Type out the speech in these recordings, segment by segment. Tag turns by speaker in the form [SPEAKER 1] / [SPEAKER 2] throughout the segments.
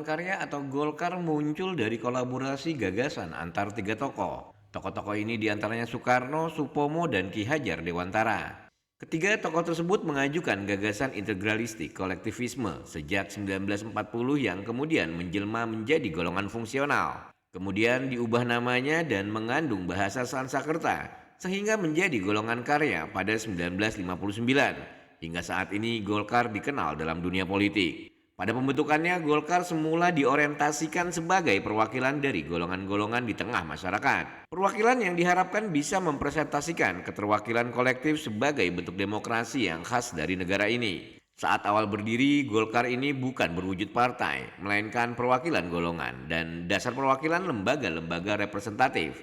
[SPEAKER 1] Karya atau Golkar muncul dari kolaborasi gagasan antar tiga tokoh. Tokoh-tokoh ini diantaranya Soekarno, Supomo, dan Ki Hajar Dewantara. Ketiga tokoh tersebut mengajukan gagasan integralistik kolektivisme sejak 1940 yang kemudian menjelma menjadi golongan fungsional. Kemudian diubah namanya dan mengandung bahasa Sanskerta sehingga menjadi golongan karya pada 1959. Hingga saat ini Golkar dikenal dalam dunia politik. Pada pembentukannya, Golkar semula diorientasikan sebagai perwakilan dari golongan-golongan di tengah masyarakat. Perwakilan yang diharapkan bisa mempresentasikan keterwakilan kolektif sebagai bentuk demokrasi yang khas dari negara ini. Saat awal berdiri, Golkar ini bukan berwujud partai, melainkan perwakilan golongan dan dasar perwakilan lembaga-lembaga representatif.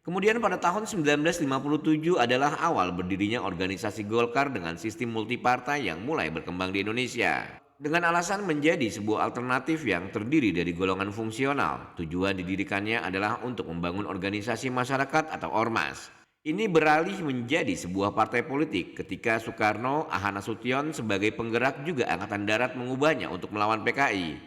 [SPEAKER 1] Kemudian pada tahun 1957 adalah awal berdirinya organisasi Golkar dengan sistem multipartai yang mulai berkembang di Indonesia. Dengan alasan menjadi sebuah alternatif yang terdiri dari golongan fungsional, tujuan didirikannya adalah untuk membangun organisasi masyarakat atau ormas. Ini beralih menjadi sebuah partai politik ketika Soekarno, Ahana Nasution sebagai penggerak juga Angkatan Darat mengubahnya untuk melawan PKI.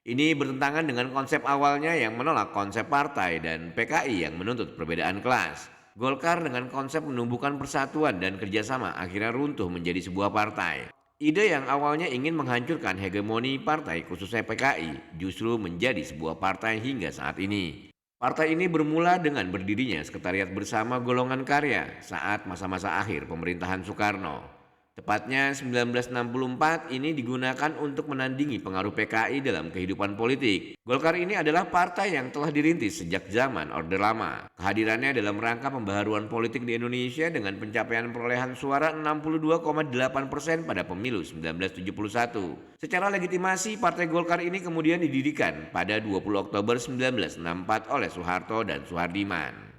[SPEAKER 1] Ini bertentangan dengan konsep awalnya yang menolak konsep partai dan PKI yang menuntut perbedaan kelas. Golkar dengan konsep menumbuhkan persatuan dan kerjasama akhirnya runtuh menjadi sebuah partai. Ide yang awalnya ingin menghancurkan hegemoni partai khususnya PKI justru menjadi sebuah partai hingga saat ini. Partai ini bermula dengan berdirinya Sekretariat Bersama Golongan Karya saat masa-masa akhir pemerintahan Soekarno. Tepatnya 1964 ini digunakan untuk menandingi pengaruh PKI dalam kehidupan politik. Golkar ini adalah partai yang telah dirintis sejak zaman Orde Lama. Kehadirannya dalam rangka pembaharuan politik di Indonesia dengan pencapaian perolehan suara 62,8% pada pemilu 1971. Secara legitimasi, Partai Golkar ini kemudian didirikan pada 20 Oktober 1964 oleh Soeharto dan Soehardiman.